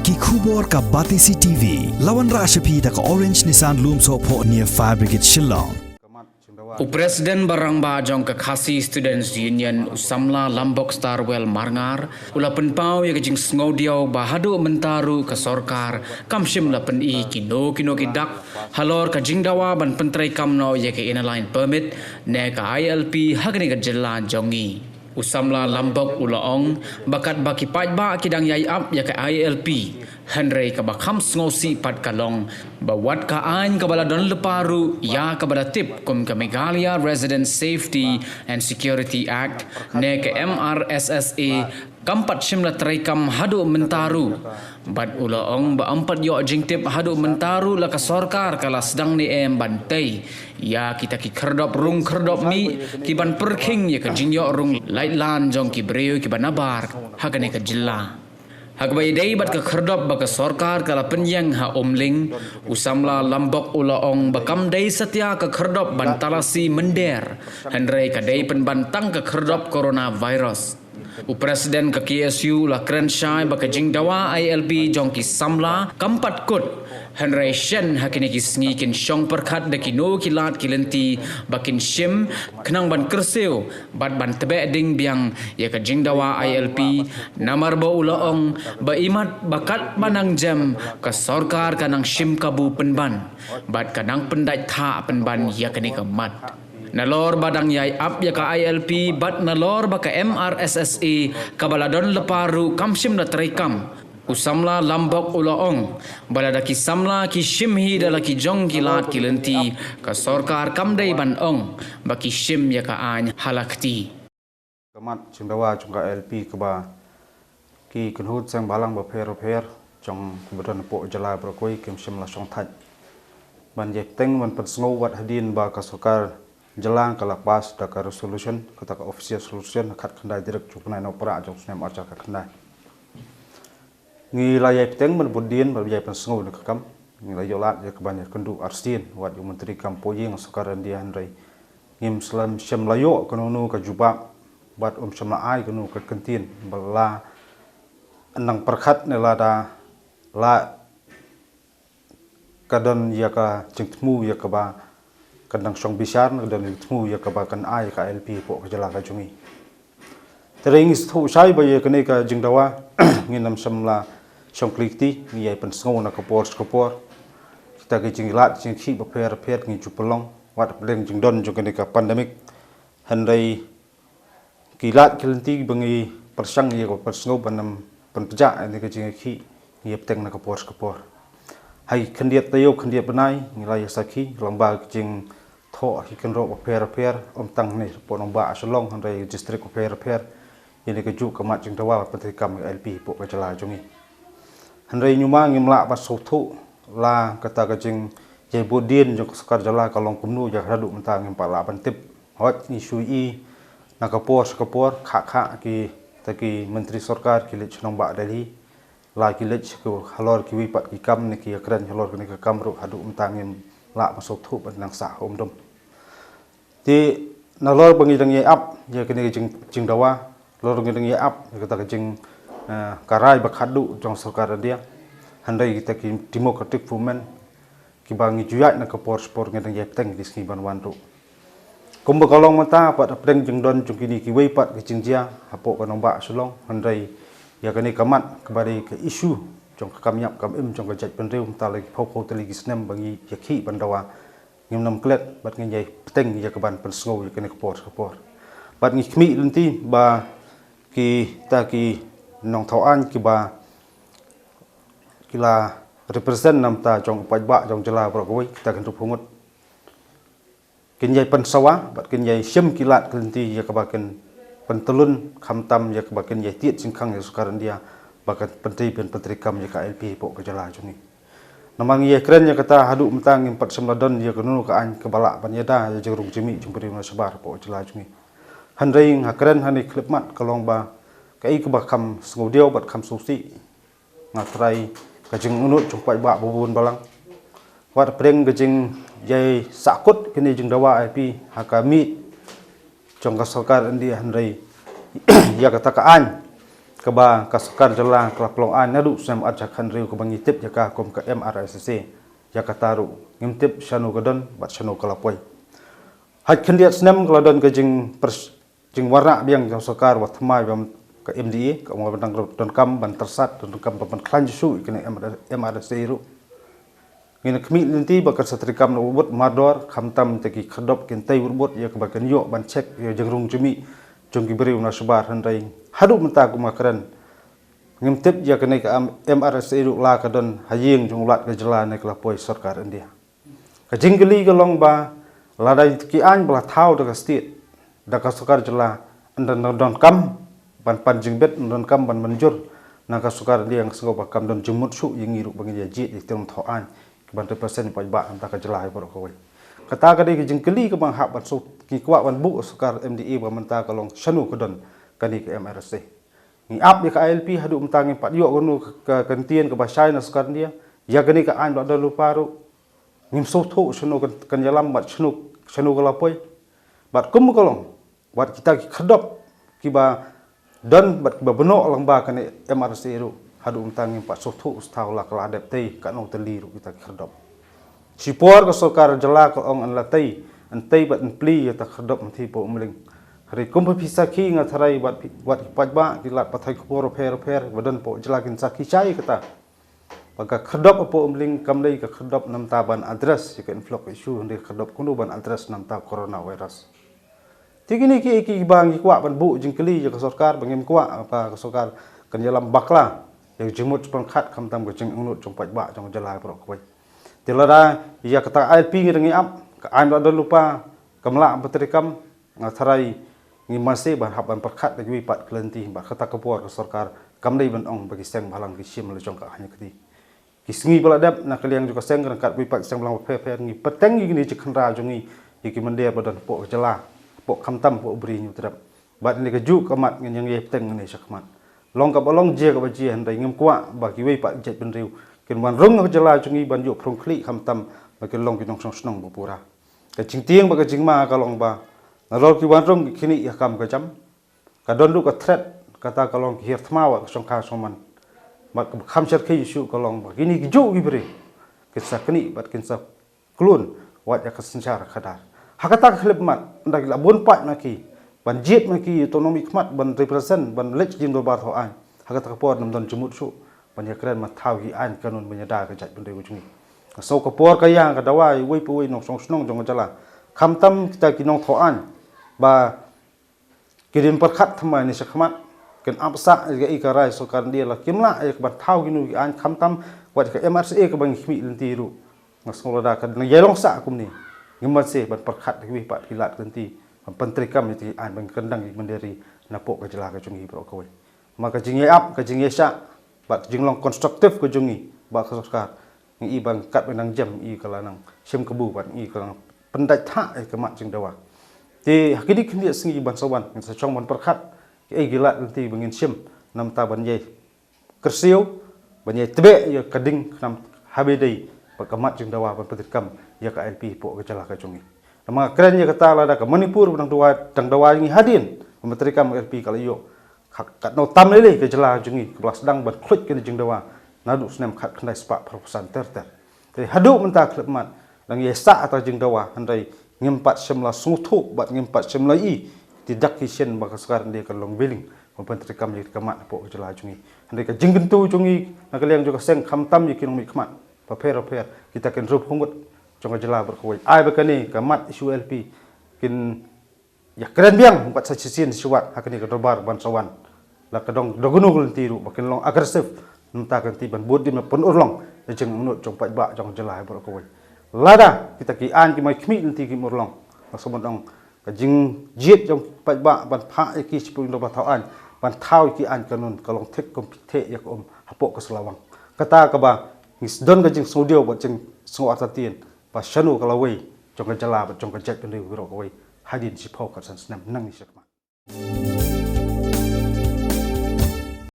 ki khubor ka Batisi TV lawan ra shapi da ka Orange Nissan Loom so pho near Fire Brigade Shillong. Presiden Barang Bajong ke Khasi Students Union Usamla Lambok Starwell Marngar ula penpau ya kejing sngodio bahadu mentaru ke sorkar kamshim la pen I kino kidak halor ka jingdawa ban pentrai kamno ya ke inaline permit ne ka ILP hagni ka jela jongi Usamla Lambok ulaong bakat baki pajba kidang yai up ya ke ILP Henry ka bakham sngosi pat kalong bawat ka ain ka baladon leparu ya ka badatip kum ka Meghalaya Resident Safety and Security Act ne ke MRSSA kampat shimla traikam hadu mentaru bad ulaong ba ampat yo jingtip hadu mentaru la ka sorkar kala sedang ni bantai ya kita ki kerdop rung kerdop mi ki ban perking ya ka jingyo rung laitlan jong ki breu ki banabar hagane ka jilla Hagbai day bat ka kerdop ba ka sorkar kala penyang ha omling usamla lambok ulaong bakam day satya ka kerdop bantalasi mender Henry ka day penbantang ka kerdop coronavirus Presiden ke KSU la Krenshai baka jingdawa ILB jongki samla kampat kut Henry Shen hakini kisngi kin syong perkat de kino kilat kilenti bakin shim kenang ban kerseu bat ban tebe ding biang ya ke jingdawa ILP namar ba ulaong ba imat bakat manang jam ka sorkar kanang shim kabu penban bat kanang pendai tha penban ya kini kemat Nalor badang yai up ya ka ILP bat nalor ba ka MRSSA kabaladon leparu kamshim na traikam usamla lambok ulaong balada ki samla ki shimhi dala ki jong kilat kilenti ka sorkar kamdai banong ba ki shim ya ka an halakti kamat jingdawa jong ka LP kaba ki kunhut sang balang ba pher jong kebetulan po jala brokoi kim shim la song thaj ban je teng ban pensngo wat hadin ba ka sorkar jelang kalau pas daka resolution kata ka official solution kat kendai direk cuknai no pra jong snem arca ka kendai ngi layai teng men budin bar yai pensngo ne kam ngi layolat ya kebanyak kendu arsin wat yu menteri kampoying sekarang dia handai ngim slam syam layo kanunu ka jubak bat syam ai kanu ka kentin bala enang perkhat ne lada la kadon ya ka jengtmu ya ka ba kadang syong bisar kadang litmu ya kabakan ai ka LP po ka jala ka jungi tering isthu sai ba ye kene ka jingdawa nginam samla syong klikti ngi ai pen sngo na kapor kita ke jinglat jing khi ba pher ngi jupelong wat bleng jingdon jo kene ka pandemic handai kilat kilenti bangi persang ye ko persngo banam penpeja ni ka jing khi ngi teng na kapor hai kendiat tayo kendiat benai ngilai sakhi lomba jing tho hikan ro pher tang ni ponomba asolong handai distrik pher ini keju kamat jingdawa pentikam LP po ka jala jungi handai nyuma ngimla ba sothu la kata ka jing jai bodin jong sekar jala kalong kumnu ja radu mentang ngempala pantip hot ni sui na kapor kha ki taki menteri sorkar kilit chnomba Delhi la kilit ko halor ki wipat ki kam ni ki akran halor ni ka kamru hadu mentangin la masuk thu nang sa homdom ti nalor bangidang ye up ya kini jingdawa lor ngidang ye up kata jing karai bakhadu jong sarkar dia handai kita ki democratic movement ki bangi juyat na kapor spor ngidang ye teng di sini banwantu kumba kalong mata pat apdeng jingdon jong kini ki wipat ki jingjia hapo kanomba sulong handai ya kini kamat kembali ke isu jong kamyap kam jong kajat penreu talai phau tali gisnem bangi yakhi bandawa ngim nam klet bat ngai peteng ya keban pensngo ya kini kapor bat ngi khmi lenti ba ki ta ki nong thauan ki ba kila represent nam ta jong pajba jong jela brokoi kita kan rupungut kinjai pensawa bat kinjai syem kilat lenti ya kebaken pentelun khamtam ya kebaken ya tiet singkang ya sekarang dia bakat penteri kam ya ka LP po ka jala jungi namang ye kren ya kata hadu mentang empat semladon ya kanu ka an kebala panyada ya jerung jemi jumperi na sebar po jela jungi handai hakren hani klipmat kalong ba kai ke bakam sngodio bat kam susi ngatrai kajing unut jumpai ba bubun balang wat preng kajing jai sakut kini jingdawa IP hakami jong ka sarkar indi handai ya kata ka an keba kasukar jala kelapelong an nadu sem ajakan riu kebangi tip jaka kom ke MRSC jaka taru ngimtip shanu gadon bat shanu kalapoi hat kendiat senam keladon ke jing warna biang jang sokar wat thmai bam ke MDA ke mo bantang don kam ban tersat don kam ban klanju ikene MRSC ru ngin kemi linti bakar satrikam no ubut mador khamtam teki khadop kin tai ubut ya kebakan yo ban cek ya jengrung jumi jongki beriu na sebar handai hadu menta kumakaran ngimtip ya kenai ka MRSC ru la ka don haying junglat ke jela ne kelapoi sarkar India ka jinggeli ka long ba ladai ki an bla thau da state da ka sarkar jela andan don kam ban panjing bet don kam ban manjur na ka sarkar India yang sengo ba kam don jumut su yingi ru bangi ya ji di tong tho an ban represent pa ba anta ka jela ba ko kata kadai ke jinggeli ke bang hak ban so ki kwa ban bu sarkar MDA ba menta ka long shanu ka don kani ke MRSC ni ap ya ka ILP hadu umtangi pat yo gonu ke kentien ke basai na sekarang dia ya gani ka an da lupa ru ngim so tho shanu kan jalam bat shanu galapoi bat kum kolong bat kita ki khadop ki ba dan bat ba beno lang ba kan MRSC ru hadu umtangi pat so tho ustau la kala adep tei ka no teli ru kita ki khadop sipor ka sokar jala ka ong an latai an tei bat an pli ya ta khadop mthi po umling hari kumpa pisaki nga tharai wat pajba dilat pathai khopor pher badan po jelakin saki chai kata pagka khadop po umling kamlei ka khadop namta ban address ka influx issue ndi khadop kunu ban address namta corona virus tigini ki bang kwa ban bu jingkeli ka sarkar bangem kwa ka sarkar kan jalam bakla yang jemut pon khat khamtam ka jing unut jong pajba jong jala pro kwai tilada ya kata ILP ngi ap ka an da lupa kamla patrikam nga tharai ngi masih ban haban perkat lagi wipat kelenti ba kata kapur ke sarkar kamdai ban ong bagi seng balang ki sim le jong ka hanya kedi kisngi baladap na kaliang juga seng kat wipat seng balang phe ngi peteng ngi ni cikhandra jongi iki mendia badan po jela po khamtam po bri nyu terap bat ni ke ju kamat ngi yang ye peteng ni sakmat long ka balong je ka baji handai ngim kwa ba ki wipat jet ben riu kin ban rung jela jongi ban yu prong kli khamtam ba ke long ki nong song snong bu pura ka jing tieng ba ka jing ma ka long ba nalol ki wanrong kini ya kam ka jam ka don du ka threat kata kalong ki hirthmawa ka songkha soman mak khamcher ki isu kalong ba kini ki ju ki bri kisah kini bat kinsa klun wat ya ka sencara khadar hakata khlep mat ndak la bon pat na ki ban jet ma ki autonomy khmat ban represent ban lech jim do bar ho an hakata ka por nam don jumut su ban ya kren ma thau ki an kanun ban ya da ka jat ban de jungi so ka por ka yang ka dawai wei pu wei nong song snong jong jala khamtam kita ki nong tho an ba kirim perkat thmai ni sakmat ken apsa ga ikarai sokar dia la kimla ek ban thau ginu an khamtam wat ka MRC ka bang khmi lenti ru ngasola ka na yelong sa kum ni ngimat se ban perkat ki pat kilat lenti pentrikam ni an bang kendang mandiri napok ka jela ka jungi pro ko maka jingi ap ka jingi sa bat jinglong konstruktif ka jungi ba ka sokar ngi bang kat benang jam i kalanang sim kebu bat i kalang pendai tha ka mat jing dawa ti hakidi kini sengi ban sawan yang sechong ban perkat ai gilat nanti bangin sim nam ta ban ye kersiu ban ye tebe ya kading nam habedai pakamat jing dawa ban petikam ya ka LP po ke jala ka jungi nama keren ya kata la da ka manipur ban dang dawa ngi hadin petikam LP kala yo kat no tam lele ke jala jungi ke belas dang ban klut ke jing dawa nadu snem khat khandai spa proposal ter te hadu menta klepmat dang ye sa atau jing dawa handai ngimpat semla sutu bat ngimpat semla I tidak kisien baka sekarang dia kalong biling mempentrikam jadi kamat po jela jungi handai ka jinggentu jungi nakaliang juga seng khamtam yikin mi khamat paper kita ken rup hungut jong jela berkoi ai bakani kamat isu LP kin ya keren biang empat sacisin suat hakani ka dobar ban sawan la kadong dogunu lenti ru bakin long agresif nta kan tiban bodi me pun urlong jeng unut jong pat ba jong jela berkoi lada kita ki an ki mai khmi nanti ki murlong maksud dong ka jing jiet jong pat ba ban pha ki sipung do ba thau an ban thau ki an kanun kalong thek kompite ya ko hapok ka selawang kata ka ba ngis don ka jing sodio ba jing so atatin ba shanu kalawai jong ka jala ba jong ka jet pendu ro ko hadin sipau ka san snam nang ni sakma